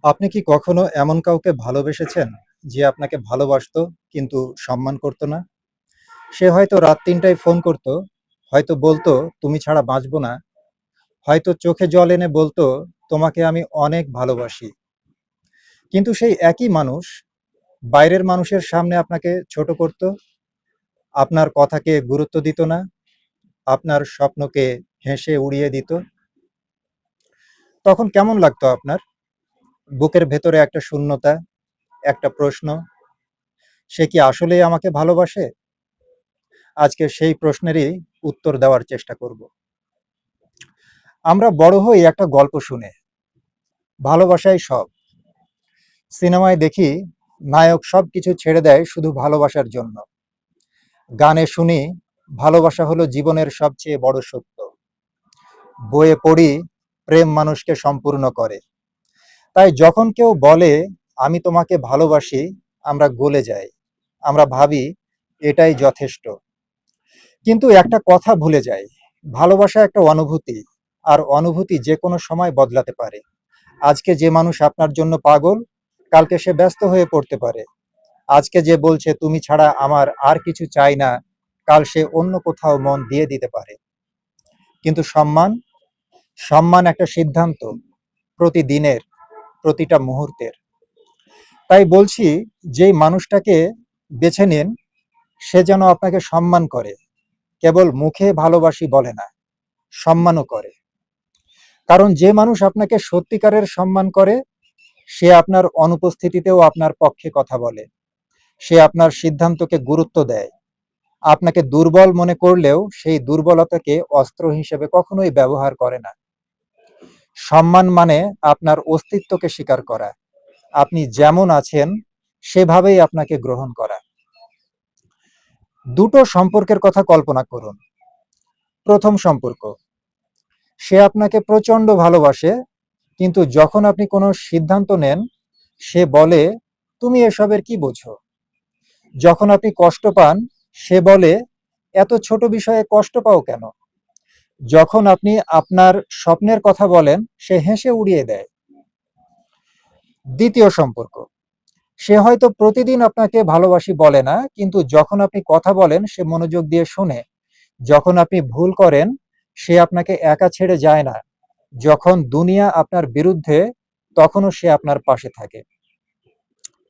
আপনি কি কখনো এমন কাউকে ভালোবেসেছেন যে আপনাকে ভালোবাসতো কিন্তু সম্মান করতো না? সে হয়তো রাত ৩টায় ফোন করতো, হয়তো বলতো তুমি ছাড়া বাঁচবো না, হয়তো চোখে জল এনে বলতো তোমাকে আমি অনেক ভালোবাসি। কিন্তু সেই একই মানুষ বাইরের মানুষের সামনে আপনাকে ছোট করত, আপনার কথাকে গুরুত্ব দিত না, আপনার স্বপ্নকে হেসে উড়িয়ে দিত। তখন কেমন লাগতো আপনার? বুকের ভেতরে একটা শূন্যতা, একটা প্রশ্ন, সে কি আসলেই আমাকে ভালোবাসে? আজকে সেই প্রশ্নেরই উত্তর দেওয়ার চেষ্টা করব। আমরা বড় হই একটা গল্প শুনে, ভালোবাসাই সব। সিনেমায় দেখি নায়ক সবকিছু ছেড়ে দেয় শুধু ভালোবাসার জন্য। গানে শুনি ভালোবাসা হলো জীবনের সবচেয়ে বড় সত্য। বইয়ে পড়ি প্রেম মানুষকে সম্পূর্ণ করে। তাই যখন কেউ বলে আমি তোমাকে ভালোবাসি, আমরা গলে যাই। আমরা ভাবি এটাই যথেষ্ট। কিন্তু একটা কথা ভুলে যাই, ভালোবাসা একটা অনুভূতি, আর অনুভূতি যে কোনো সময় বদলাতে পারে। আজকে যে মানুষ আপনার জন্য পাগল, কালকে সে ব্যস্ত হয়ে পড়তে পারে। আজকে যে বলছে তুমি ছাড়া আমার আর কিছু চাই না, কাল সে অন্য কোথাও মন দিয়ে দিতে পারে। কিন্তু সম্মান, সম্মান একটা সিদ্ধান্ত, প্রতিদিনের, প্রতিটা মুহূর্তের। তাই বলছি, যেই মানুষটাকে বেছে নিন, সে যেন আপনাকে সম্মান করে, কেবল মুখে ভালোবাসি বলে না, সম্মানও করে। কারণ যে মানুষ আপনাকে সত্যিকারের সম্মান করে, সে আপনার অনুপস্থিতিতেও আপনার পক্ষে কথা বলে, সে আপনার সিদ্ধান্তকে গুরুত্ব দেয়। আপনাকে দুর্বল মনে করলেও সেই দুর্বলতাকে অস্ত্র হিসেবে কখনোই ব্যবহার করে না। সম্মান মানে আপনার অস্তিত্বকে স্বীকার করা, আপনি যেমন আছেন সেভাবেই আপনাকে গ্রহণ করা। দুটো সম্পর্কের কথা কল্পনা করুন। প্রথম সম্পর্ক, সে আপনাকে প্রচন্ড ভালোবাসে, কিন্তু যখন আপনি কোনো সিদ্ধান্ত নেন, সে বলে তুমি এসবের কি বোঝো। যখন আপনি কষ্ট পান, সে বলে এত ছোট বিষয়ে কষ্ট পাও কেন। যখন আপনি আপনার স্বপ্নের কথা বলেন, সে হেসে উড়িয়ে দেয়। দ্বিতীয় সম্পর্ক, সে হয়তো প্রতিদিন আপনাকে ভালোবাসি বলে না, কিন্তু যখন আপনি কথা বলেন সে মনোযোগ দিয়ে শোনে। যখন আপনি ভুল করেন, সে আপনাকে একা ছেড়ে যায় না। যখন দুনিয়া আপনার বিরুদ্ধে, তখনও সে আপনার পাশে থাকে।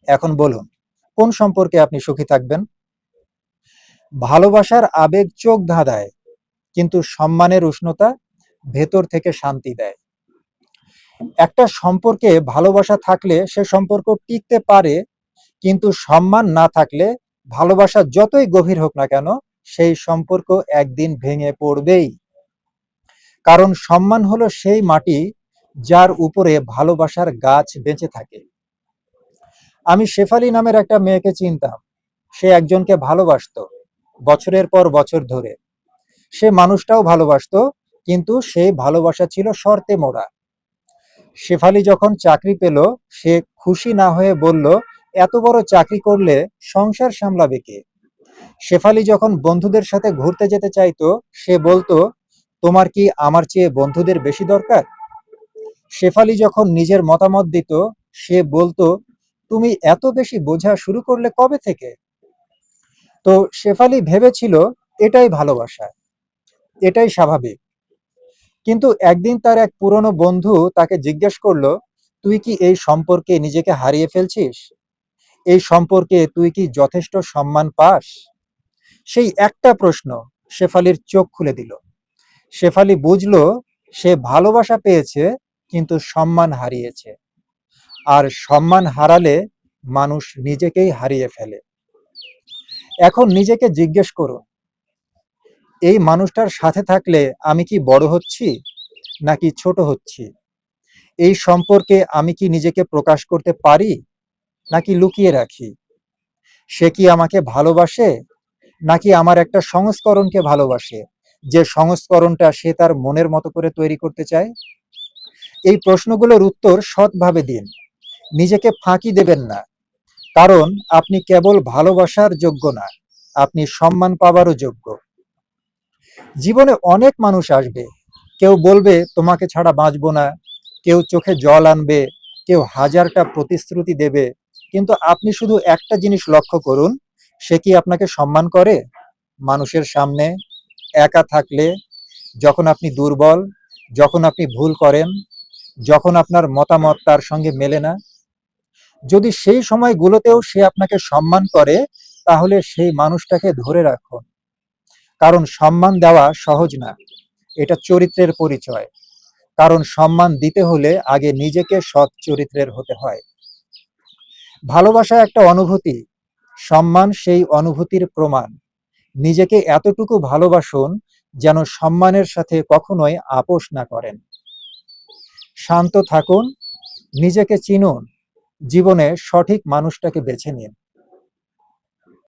এখন বলুন, কোন সম্পর্কে আপনি সুখী থাকবেন? ভালোবাসার আবেগ চোখ ধাঁধায়, কিন্তু সম্মানের উষ্ণতা ভেতর থেকে শান্তি দেয়। একটা সম্পর্কে ভালোবাসা থাকলে সে সম্পর্ক টিকতে পারে, কিন্তু সম্মান না থাকলে ভালোবাসা যতই গভীর হোক না কেন, সেই সম্পর্ক একদিন ভেঙে পড়বেই। কারণ সম্মান হলো সেই মাটি যার উপরে ভালোবাসার গাছ বেঁচে থাকে। আমি শেফালি নামের একটা মেয়েকে চিনতাম। সে একজনকে ভালোবাসতো বছরের পর বছর ধরে। সে মানুষটাও ভালোবাসতো, কিন্তু সেই ভালোবাসা ছিল শর্তে মোড়া। শেফালি যখন চাকরি পেল, সে খুশি না হয়ে বলল এত বড় চাকরি করলে সংসার সামলাবে কে। শেফালি যখন বন্ধুদের সাথে ঘুরতে যেতে চাইতো, সে বলতো তোমার কি আমার চেয়ে বন্ধুদের বেশি দরকার। শেফালি যখন নিজের মতামত দিত, সে বলতো তুমি এত বেশি বোঝা শুরু করলে কবে থেকে। তো শেফালি ভেবেছিল এটাই ভালোবাসা, এটাই স্বাভাবিক। কিন্তু একদিন তার এক পুরনো বন্ধু তাকে জিজ্ঞেস করলো, তুই কি এই সম্পর্কে নিজেকে হারিয়ে ফেলছিস? এই সম্পর্কে তুই কি যথেষ্ট সম্মান পাস? সেই একটা প্রশ্ন শেফালির চোখ খুলে দিল। শেফালি বুঝলো সে ভালোবাসা পেয়েছে, কিন্তু সম্মান হারিয়েছে। আর সম্মান হারালে মানুষ নিজেকেই হারিয়ে ফেলে। এখন নিজেকে জিজ্ঞেস করুন, এই মানুষটার সাথে থাকলে আমি কি বড় হচ্ছি নাকি ছোট হচ্ছি? এই সম্পর্কে আমি কি নিজেকে প্রকাশ করতে পারি নাকি লুকিয়ে রাখি? সে কি আমাকে ভালোবাসে নাকি আমার একটা সংস্করণকে ভালোবাসে, যে সংস্করণটা সে তার মনের মতো করে তৈরি করতে চায়? এই প্রশ্নগুলোর উত্তর সৎভাবে দিন, নিজেকে ফাঁকি দেবেন না। কারণ আপনি কেবল ভালোবাসার যোগ্য না, আপনি সম্মান পাবারও যোগ্য। জীবনে অনেক মানুষ আসবে, কেউ বলবে তোমাকে ছাড়া বাঁচবো না, কেউ চোখে জল আনবে, কেউ হাজারটা প্রতিশ্রুতি দেবে, কিন্তু আপনি শুধু একটা জিনিস লক্ষ্য করুন, সে কি আপনাকে সম্মান করে? মানুষের সামনে, একা থাকলে, যখন আপনি দুর্বল, যখন আপনি ভুল করেন, যখন আপনার মতামত তার সঙ্গে মেলে না। যদি সেই সময়গুলোতেও সে আপনাকে সম্মান করে, তাহলে সেই মানুষটাকে ধরে রাখুন। কারণ সম্মান দেওয়া সহজ না, এটা চরিত্রের পরিচয়। কারণ সম্মান দিতে হলে আগে নিজেকে সৎ চরিত্রের হতে হয়। ভালোবাসা একটা অনুভূতি, সম্মান সেই অনুভূতির প্রমাণ। নিজেকে এতটুকু ভালোবাসুন যেন সম্মানের সাথে কখনোই আপোষ না করেন। শান্ত থাকুন, নিজেকে চিনুন, জীবনে সঠিক মানুষটাকে বেছে নিন।